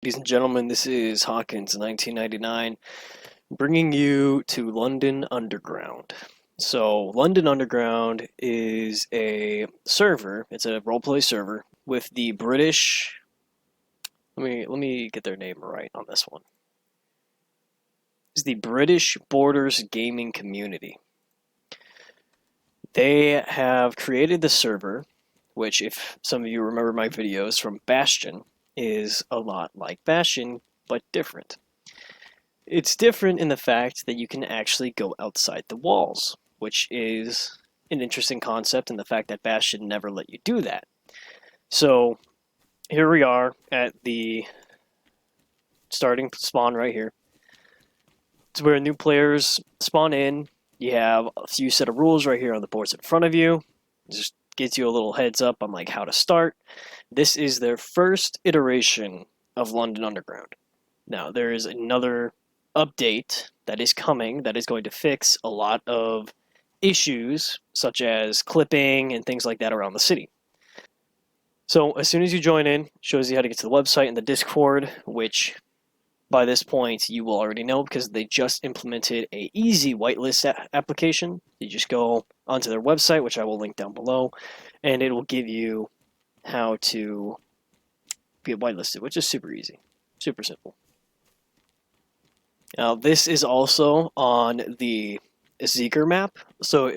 Ladies and gentlemen, this is Hawkins 1999 bringing you to London Underground. So, London Underground is a server, it's a roleplay server with the British. Let me get their name right on this one. It's the British Borders Gaming Community. They have created the server, which, if some of you remember my videos from Bastion, is a lot like Bastion, but different. It's different in the fact that you can actually go outside the walls, which is an interesting concept, and the fact that Bastion never let you do that. So here we are at the starting spawn right here. It's where new players spawn in. You have a few set of rules right here on the boards in front of you. It just gives you a little heads up on like how to start. This is their first iteration of London Underground. Now there is another update that is coming that is going to fix a lot of issues such as clipping and things like that around the city. So as soon as you join in, it shows you how to get to the website and the Discord, which by this point you will already know because they just implemented a easy whitelist application. You just go onto their website, which I will link down below, and it will give you how to get whitelisted, which is super easy, super simple. Now, this is also on the Zeeker map, so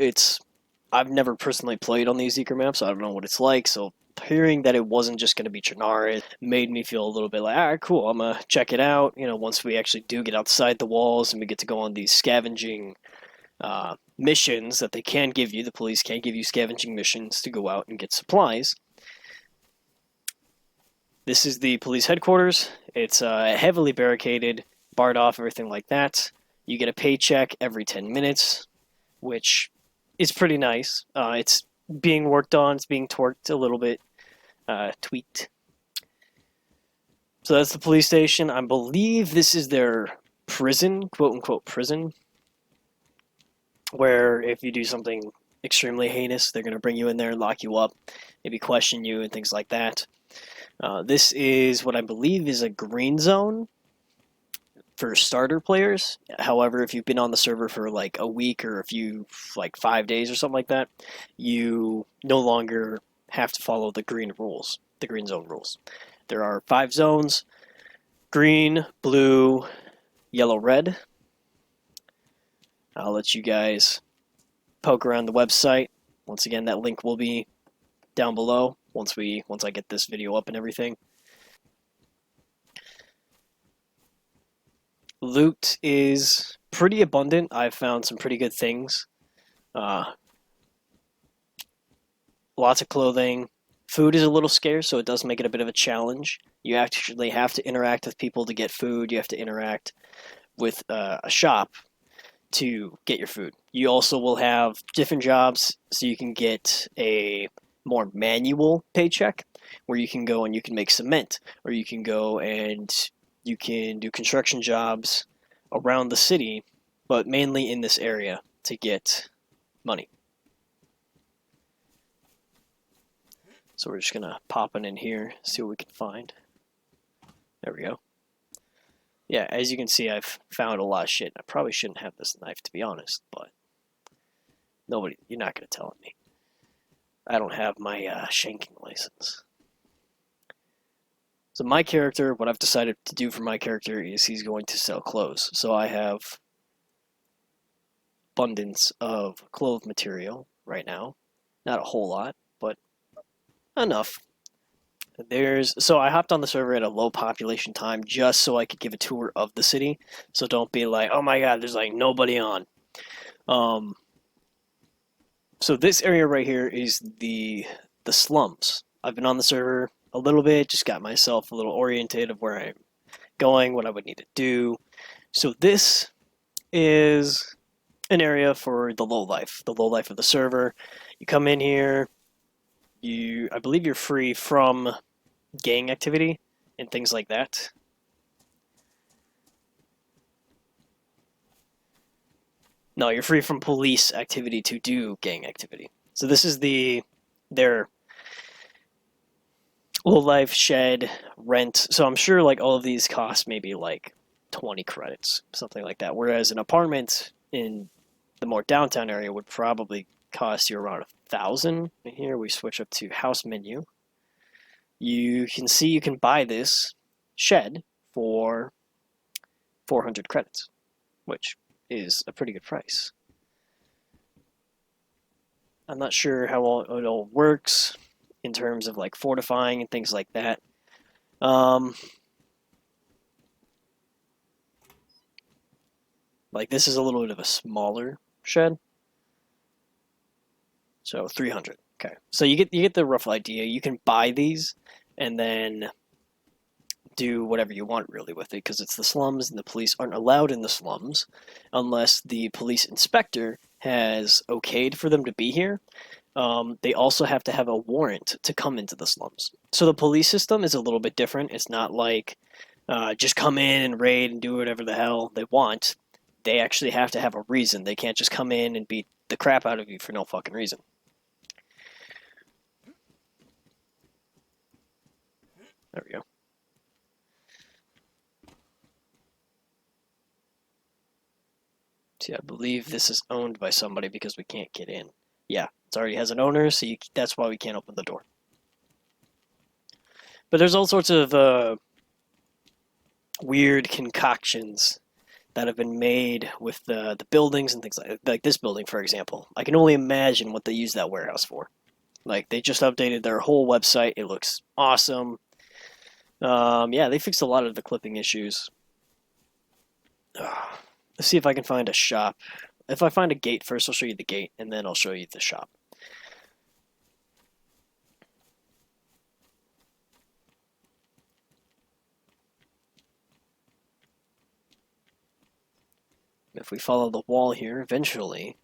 I've never personally played on the Zeeker map, so I don't know what it's like, so hearing that it wasn't just going to be Chernarus made me feel a little bit like, alright, cool, I'm going to check it out, once we actually do get outside the walls and we get to go on these scavenging missions that they can give you. The police can give you scavenging missions to go out and get supplies. This is the police headquarters. It's heavily barricaded, barred off, everything like that. You get a paycheck every 10 minutes, which is pretty nice. It's being worked on, it's being torqued a little bit, tweaked. So that's the police station. I believe this is their prison, quote unquote prison, where if you do something extremely heinous, they're going to bring you in there and lock you up, maybe question you and things like that. This is what I believe is a green zone for starter players. However, if you've been on the server for like a week or like 5 days or something like that, you no longer have to follow the green rules, the green zone rules. There are 5 zones: green, blue, yellow, red. I'll let you guys poke around the website. Once again, that link will be down below once I get this video up and everything. Loot is pretty abundant. I've found some pretty good things. Lots of clothing. Food is a little scarce, so it does make it a bit of a challenge. You actually have to interact with people to get food. You have to interact with a shop to get your food. You also will have different jobs, so you can get a more manual paycheck, where you can go and you can make cement, or you can go and you can do construction jobs around the city, but mainly in this area to get money. So we're just gonna pop in here, see what we can find. There we go. Yeah, as you can see, I've found a lot of shit. I probably shouldn't have this knife, to be honest, but you're not gonna tell me. I don't have my shanking license. So my character, what I've decided to do for my character is he's going to sell clothes. So I have abundance of cloth material right now. Not a whole lot, but enough. So I hopped on the server at a low population time just so I could give a tour of the city. So don't be like, oh my god, there's like nobody on. So this area right here is the slums. I've been on the server a little bit, just got myself a little oriented of where I'm going, what I would need to do. So this is an area for the low life of the server. You come in here, I believe you're free from gang activity and things like that. No, you're free from police activity to do gang activity. So this is their low life, shed, rent. So I'm sure like all of these cost maybe like 20 credits, something like that. Whereas an apartment in the more downtown area would probably cost you around 1,000. And here we switch up to house menu. You can see you can buy this shed for 400 credits, which is a pretty good price. I'm not sure how it all works in terms of like fortifying and things like that. Like this is a little bit of a smaller shed, so 300. Okay, so you get the rough idea. You can buy these and then do whatever you want really with it because it's the slums and the police aren't allowed in the slums unless the police inspector has okayed for them to be here. They also have to have a warrant to come into the slums. So the police system is a little bit different. It's not like just come in and raid and do whatever the hell they want. They actually have to have a reason. They can't just come in and beat the crap out of you for no fucking reason. There we go. See, I believe this is owned by somebody because we can't get in. Yeah, it already has an owner, so that's why we can't open the door. But there's all sorts of weird concoctions that have been made with the buildings and things like this building, for example. I can only imagine what they use that warehouse for. Like, they just updated their whole website. It looks awesome. Yeah, they fixed a lot of the clipping issues. Let's see if I can find a shop. If I find a gate first, I'll show you the gate, and then I'll show you the shop. If we follow the wall here, eventually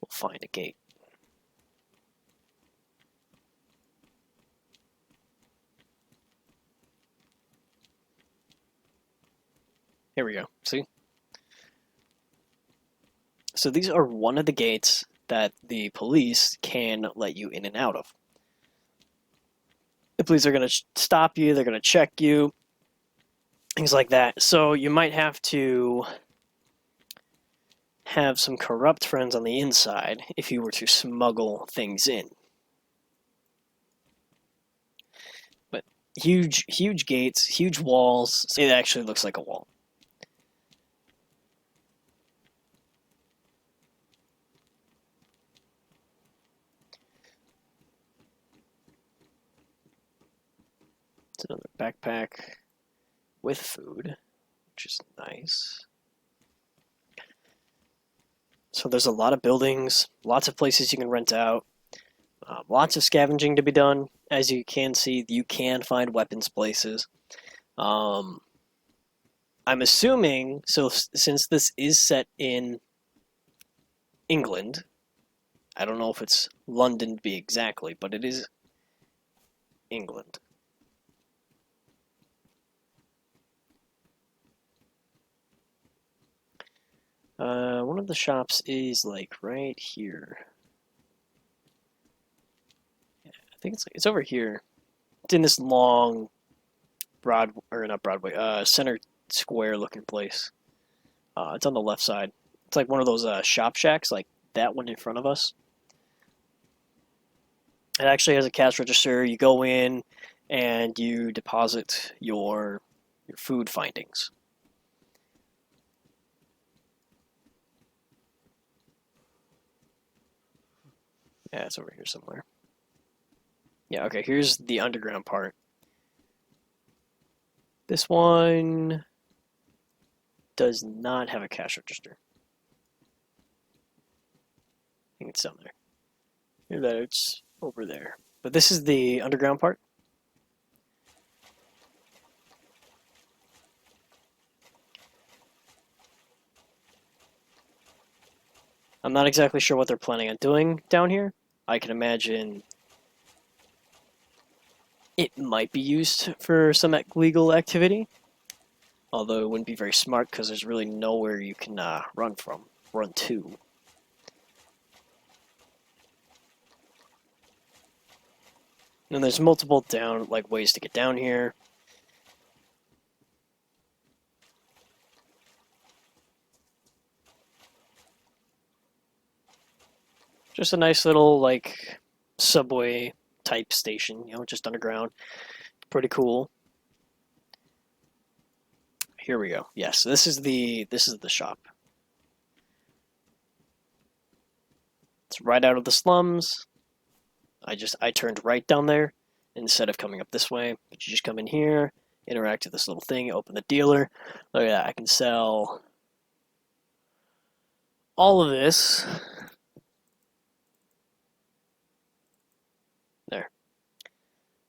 we'll find a gate. Here we go. See? So these are one of the gates that the police can let you in and out of. The police are going to stop you, they're going to check you, things like that. So you might have to have some corrupt friends on the inside if you were to smuggle things in. But huge gates, huge walls. It actually looks like a wall. It's another backpack with food, which is nice. So there's a lot of buildings, lots of places you can rent out, lots of scavenging to be done. As you can see, you can find weapons places. I'm assuming, so since this is set in England, I don't know if it's London to be exactly, but it is England. One of the shops is like right here. Yeah, I think it's over here. It's in this long not Broadway, center square looking place. It's on the left side. It's like one of those shop shacks, like that one in front of us. It actually has a cash register. You go in and you deposit your food findings. Yeah, it's over here somewhere. Yeah, okay, here's the underground part. This one does not have a cash register. I think it's down there. Maybe that it's over there. But this is the underground part. I'm not exactly sure what they're planning on doing down here. I can imagine it might be used for some legal activity, although it wouldn't be very smart because there's really nowhere you can run to. And there's multiple ways to get down here. Just a nice little subway type station, just underground. Pretty cool. Here we go. Yes, this is the shop. It's right out of the slums. I turned right down there instead of coming up this way. But you just come in here, interact with this little thing, open the dealer. Look at that, I can sell all of this. There.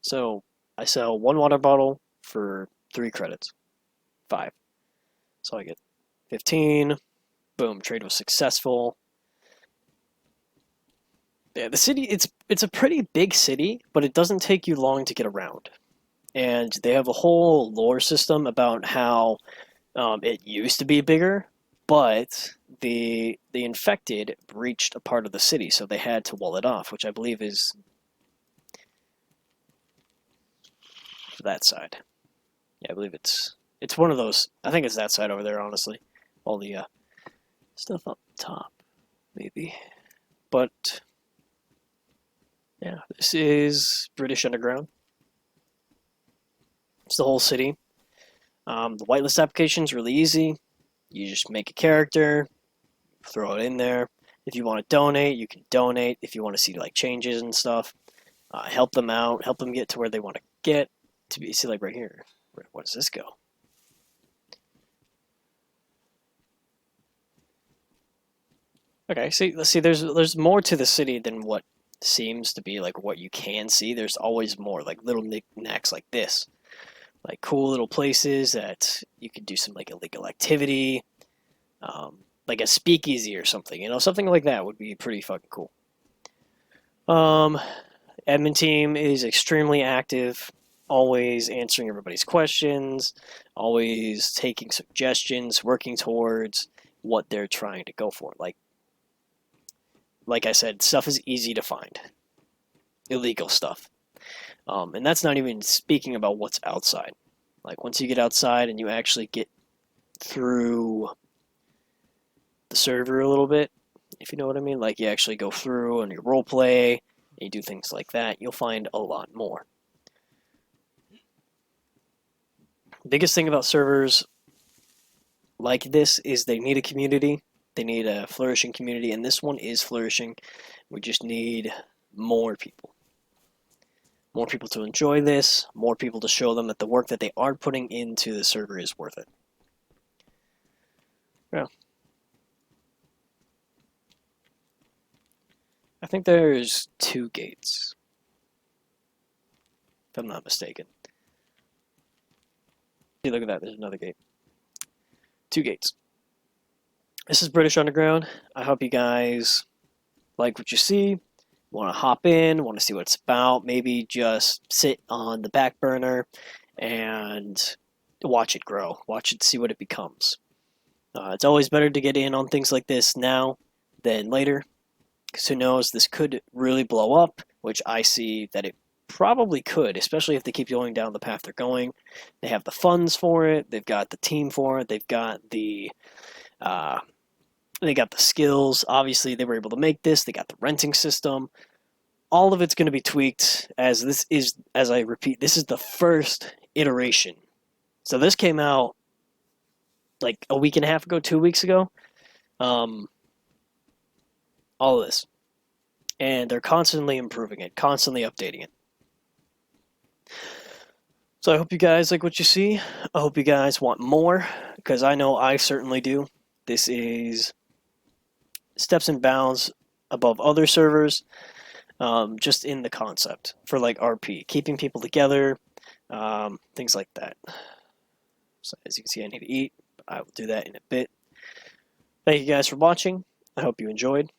So I sell 1 water bottle for 3 credits. 5. So I get 15. Boom, trade was successful. Yeah, the city, it's a pretty big city, but it doesn't take you long to get around. And they have a whole lore system about how it used to be bigger, but the infected breached a part of the city, so they had to wall it off, which I believe is that side. Yeah, I believe it's one of those. I think it's that side over there, honestly. All the stuff up top, maybe. But yeah, this is British Underground. It's the whole city. The whitelist application is really easy. You just make a character, throw it in there. If you want to donate, you can donate. If you want to see changes and stuff, help them out, help them get to where they want to get to be. See, right here, where does this go? Okay, see, let's see. There's more to the city than what seems to be what you can see. There's always more, little knickknacks like this, cool little places that you could do some illegal activity, like a speakeasy or something. Something like that would be pretty fucking cool. Admin team is extremely active, always answering everybody's questions, always taking suggestions, working towards what they're trying to go for. Like I said, stuff is easy to find. Illegal stuff. And that's not even speaking about what's outside. Once you get outside and you actually get through the server a little bit, if you know what I mean, you actually go through and you roleplay, and you do things like that, you'll find a lot more. Biggest thing about servers like this is they need a community. They need a flourishing community, and this one is flourishing. We just need more people. More people to enjoy this, more people to show them that the work that they are putting into the server is worth it. Yeah. I think there's 2 gates, if I'm not mistaken. See, look at that, there's another gate. 2 gates. This is British Underground. I hope you guys like what you see. Want to hop in, want to see what it's about, maybe just sit on the back burner and watch it grow, watch it, see what it becomes. It's always better to get in on things like this now than later, because who knows, this could really blow up, which I see that it probably could, especially if they keep going down the path they're going. They have the funds for it, they've got the team for it, they've got the skills. Obviously, they were able to make this. They got the renting system. All of it's going to be tweaked, as this is, as I repeat, this is the first iteration. So this came out a week and a half ago, 2 weeks ago. All of this. And they're constantly improving it, constantly updating it. So I hope you guys like what you see. I hope you guys want more, because I know I certainly do. This is steps and bounds above other servers, just in the concept for RP, keeping people together, things like that. So as you can see, I need to eat, but I will do that in a bit. Thank you guys for watching. I hope you enjoyed,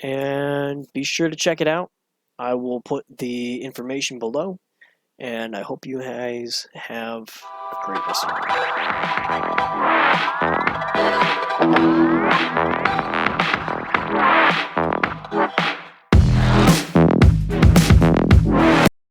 and be sure to check it out. I will put the information below, and I hope you guys have a great rest of your day.